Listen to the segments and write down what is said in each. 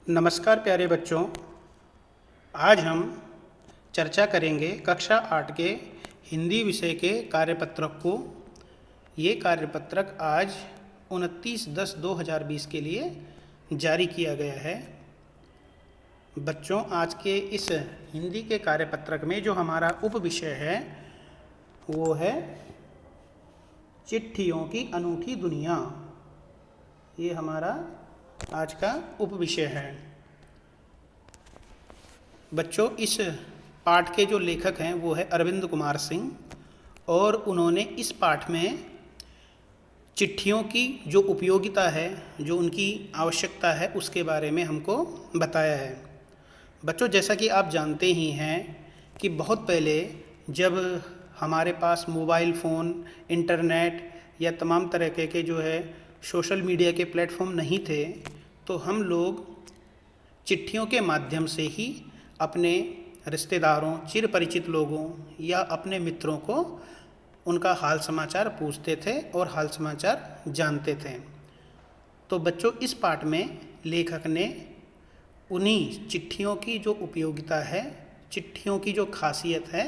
नमस्कार प्यारे बच्चों। आज हम चर्चा करेंगे कक्षा 8 के हिंदी विषय के कार्यपत्रक को। ये कार्यपत्रक आज 29/10/2020 के लिए जारी किया गया है। बच्चों, आज के इस हिंदी के कार्यपत्रक में जो हमारा उप विषय है वो है चिट्ठियों की अनूठी दुनिया। ये हमारा आज का उप विषय है। बच्चों, इस पाठ के जो लेखक हैं वो है अरविंद कुमार सिंह, और उन्होंने इस पाठ में चिट्ठियों की जो उपयोगिता है, जो उनकी आवश्यकता है, उसके बारे में हमको बताया है। बच्चों, जैसा कि आप जानते ही हैं कि बहुत पहले जब हमारे पास मोबाइल फ़ोन, इंटरनेट या तमाम तरह के जो है सोशल मीडिया के प्लेटफॉर्म नहीं थे, तो हम लोग चिट्ठियों के माध्यम से ही अपने रिश्तेदारों, चिर परिचित लोगों या अपने मित्रों को उनका हाल समाचार पूछते थे और हाल समाचार जानते थे। तो बच्चों, इस पाठ में लेखक ने उन्हीं चिट्ठियों की जो उपयोगिता है, चिट्ठियों की जो खासियत है,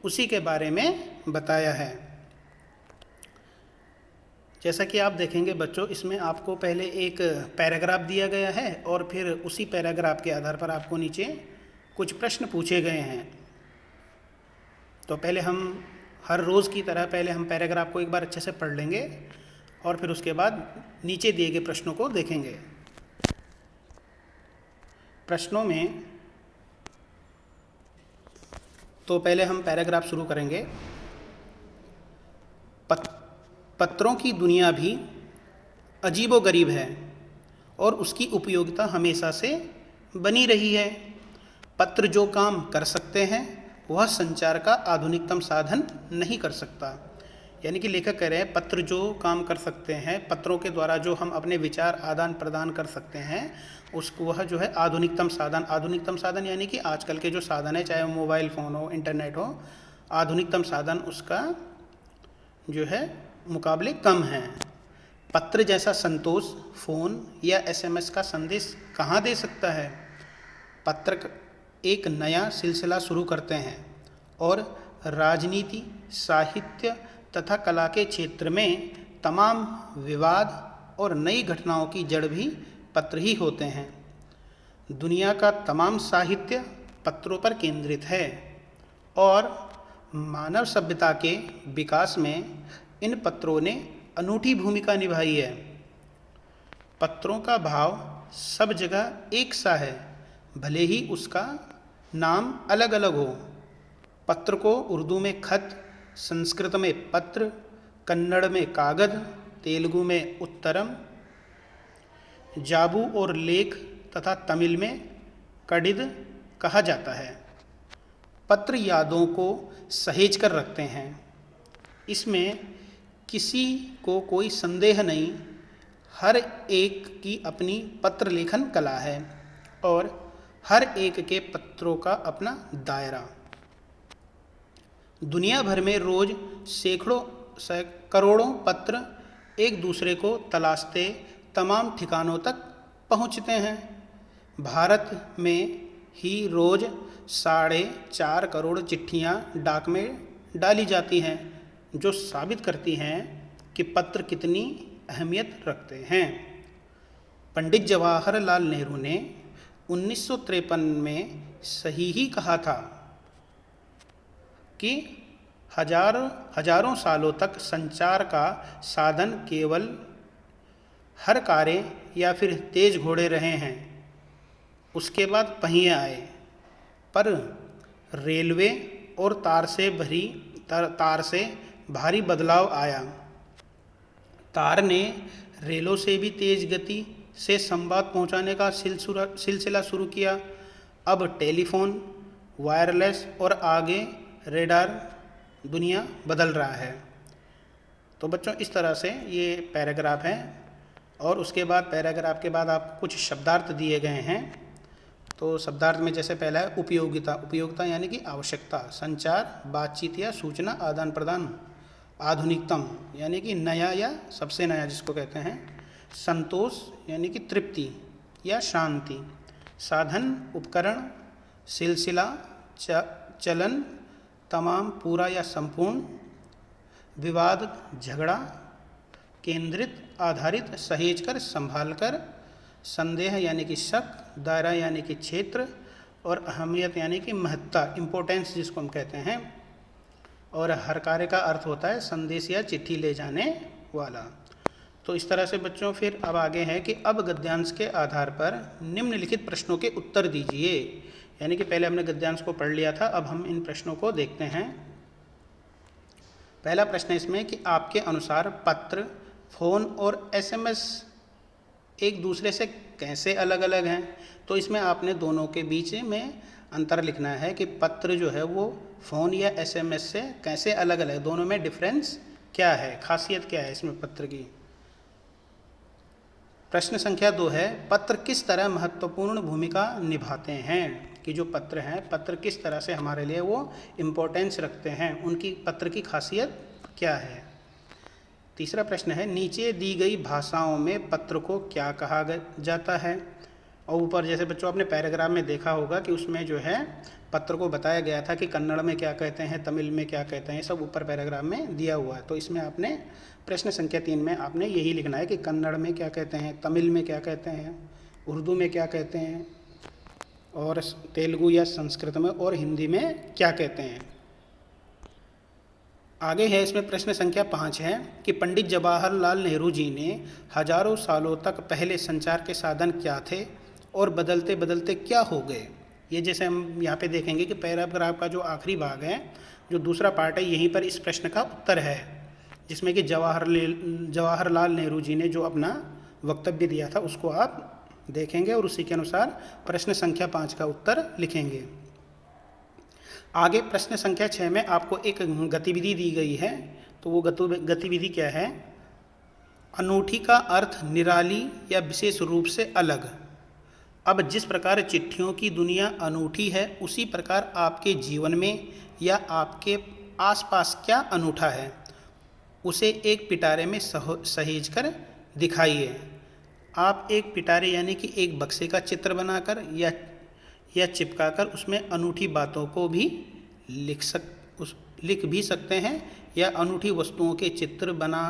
उसी के बारे में बताया है। जैसा कि आप देखेंगे बच्चों, इसमें आपको पहले एक पैराग्राफ दिया गया है और फिर उसी पैराग्राफ के आधार पर आपको नीचे कुछ प्रश्न पूछे गए हैं। तो पहले हम हर रोज़ की तरह पहले हम पैराग्राफ को एक बार अच्छे से पढ़ लेंगे और फिर उसके बाद नीचे दिए गए प्रश्नों को देखेंगे। प्रश्नों में तो पहले हम पैराग्राफ शुरू करेंगे। पत्रों की दुनिया भी अजीबोगरीब है और उसकी उपयोगिता हमेशा से बनी रही है। पत्र जो काम कर सकते हैं वह संचार का आधुनिकतम साधन नहीं कर सकता। यानी कि लेखक कह रहे हैं, पत्र जो काम कर सकते हैं, पत्रों के द्वारा जो हम अपने विचार आदान प्रदान कर सकते हैं, उसको वह जो है आधुनिकतम साधन यानी कि आजकल के जो साधन है, चाहे वो मोबाइल फ़ोन हो, इंटरनेट हो, आधुनिकतम साधन उसका जो है मुकाबले कम हैं। पत्र जैसा संतोष फ़ोन या एसएमएस का संदेश कहाँ दे सकता है। पत्र एक नया सिलसिला शुरू करते हैं और राजनीति, साहित्य तथा कला के क्षेत्र में तमाम विवाद और नई घटनाओं की जड़ भी पत्र ही होते हैं। दुनिया का तमाम साहित्य पत्रों पर केंद्रित है और मानव सभ्यता के विकास में इन पत्रों ने अनूठी भूमिका निभाई है। पत्रों का भाव सब जगह एक सा है, भले ही उसका नाम अलग अलग हो। पत्र को उर्दू में खत, संस्कृत में पत्र, कन्नड़ में कागज, तेलुगु में उत्तरम, जाबू और लेख तथा तमिल में कडिद कहा जाता है। पत्र यादों को सहेज कर रखते हैं। इसमें किसी को कोई संदेह नहीं, हर एक की अपनी पत्र लेखन कला है और हर एक के पत्रों का अपना दायरा। दुनिया भर में रोज सैकड़ों करोड़ों पत्र एक दूसरे को तलाशते तमाम ठिकानों तक पहुंचते हैं। भारत में ही रोज 4.5 करोड़ चिट्ठियां डाक में डाली जाती हैं, जो साबित करती हैं कि पत्र कितनी अहमियत रखते हैं। पंडित जवाहरलाल नेहरू ने 1953 में सही ही कहा था कि हजारों सालों तक संचार का साधन केवल हर कार्य या फिर तेज घोड़े रहे हैं, उसके बाद पहिए आए, पर रेलवे और तार से भारी बदलाव आया। तार ने रेलों से भी तेज गति से संवाद पहुंचाने का सिलसिला शुरू किया। अब टेलीफोन, वायरलेस और आगे रेडार दुनिया बदल रहा है। तो बच्चों, इस तरह से ये पैराग्राफ है और उसके बाद पैराग्राफ के बाद आपको कुछ शब्दार्थ दिए गए हैं। तो शब्दार्थ में जैसे पहला है उपयोगिता यानी कि आवश्यकता, संचार, बातचीत या सूचना आदान प्रदान। आधुनिकतम यानी कि नया या सबसे नया जिसको कहते हैं। संतोष यानी कि तृप्ति या शांति। साधन, उपकरण, सिलसिला, चलन, तमाम, पूरा या संपूर्ण, विवाद, झगड़ा, केंद्रित, आधारित, सहेज कर, संभाल कर, संदेह यानी कि शक, दायरा यानी कि क्षेत्र, और अहमियत यानी कि महत्ता, इम्पोर्टेंस जिसको हम कहते हैं। और हर कार्य का अर्थ होता है संदेश या चिट्ठी ले जाने वाला। तो इस तरह से बच्चों फिर अब आगे है कि अब गद्यांश के आधार पर निम्नलिखित प्रश्नों के उत्तर दीजिए। यानी कि पहले हमने गद्यांश को पढ़ लिया था, अब हम इन प्रश्नों को देखते हैं। पहला प्रश्न इसमें कि आपके अनुसार पत्र, फ़ोन और एसएमएस एक दूसरे से कैसे अलग अलग हैं। तो इसमें आपने दोनों के बीच में अंतर लिखना है कि पत्र जो है वो फ़ोन या एसएमएस से कैसे अलग अलग, दोनों में डिफरेंस क्या है, खासियत क्या है इसमें पत्र की। प्रश्न संख्या 2 है, पत्र किस तरह महत्वपूर्ण भूमिका निभाते हैं। कि जो पत्र हैं, पत्र किस तरह से हमारे लिए वो इम्पोर्टेंस रखते हैं, उनकी पत्र की खासियत क्या है। तीसरा प्रश्न है, नीचे दी गई भाषाओं में पत्र को क्या कहा जाता है। और ऊपर जैसे बच्चों आपने पैराग्राफ में देखा होगा कि उसमें जो है पत्र को बताया गया था कि कन्नड़ में क्या कहते हैं, तमिल में क्या कहते हैं, सब ऊपर पैराग्राफ में दिया हुआ है। तो इसमें आपने प्रश्न संख्या 3 में आपने यही लिखना है कि कन्नड़ में क्या कहते हैं, तमिल में क्या कहते हैं, उर्दू में क्या कहते हैं, और तेलुगु या संस्कृत में और हिंदी में क्या कहते हैं। आगे है इसमें प्रश्न संख्या 5 है कि पंडित जवाहरलाल नेहरू जी ने हजारों सालों तक पहले संचार के साधन क्या थे और बदलते बदलते क्या हो गए। ये जैसे हम यहाँ पे देखेंगे कि पैराग्राफ का जो आखिरी भाग है, जो दूसरा पार्ट है, यहीं पर इस प्रश्न का उत्तर है, जिसमें कि जवाहरलाल नेहरू जी ने जो अपना वक्तव्य दिया था उसको आप देखेंगे और उसी के अनुसार प्रश्न संख्या 5 का उत्तर लिखेंगे। आगे प्रश्न संख्या 6 में आपको एक गतिविधि दी गई है। तो वो गतिविधि क्या है, अनूठी का अर्थ निराली या विशेष रूप से अलग। अब जिस प्रकार चिट्ठियों की दुनिया अनूठी है, उसी प्रकार आपके जीवन में या आपके आसपास क्या अनूठा है, उसे एक पिटारे में सहेज कर दिखाइए। आप एक पिटारे यानी कि एक बक्से का चित्र बनाकर या चिपकाकर उसमें अनूठी बातों को भी लिख भी सकते हैं, या अनूठी वस्तुओं के चित्र बना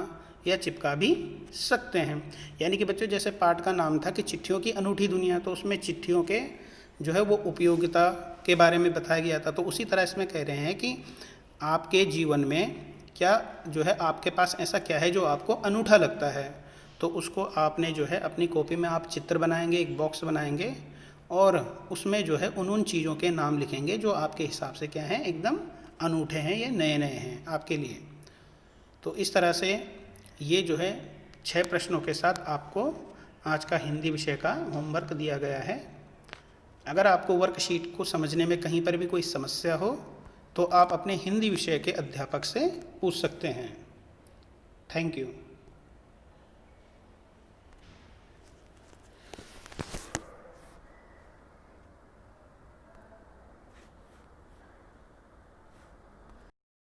या चिपका भी सकते हैं। यानी कि बच्चों जैसे पाठ का नाम था कि चिट्ठियों की अनूठी दुनिया, तो उसमें चिट्ठियों के जो है वो उपयोगिता के बारे में बताया गया था। तो उसी तरह इसमें कह रहे हैं कि आपके जीवन में क्या जो है, आपके पास ऐसा क्या है जो आपको अनूठा लगता है। तो उसको आपने जो है अपनी कॉपी में आप चित्र बनाएंगे, एक बॉक्स बनाएंगे और उसमें जो है उन चीज़ों के नाम लिखेंगे जो आपके हिसाब से क्या हैं, एकदम अनूठे हैं या नए नए हैं आपके लिए। तो इस तरह से ये जो है 6 प्रश्नों के साथ आपको आज का हिंदी विषय का होमवर्क दिया गया है। अगर आपको वर्कशीट को समझने में कहीं पर भी कोई समस्या हो तो आप अपने हिंदी विषय के अध्यापक से पूछ सकते हैं। Thank you.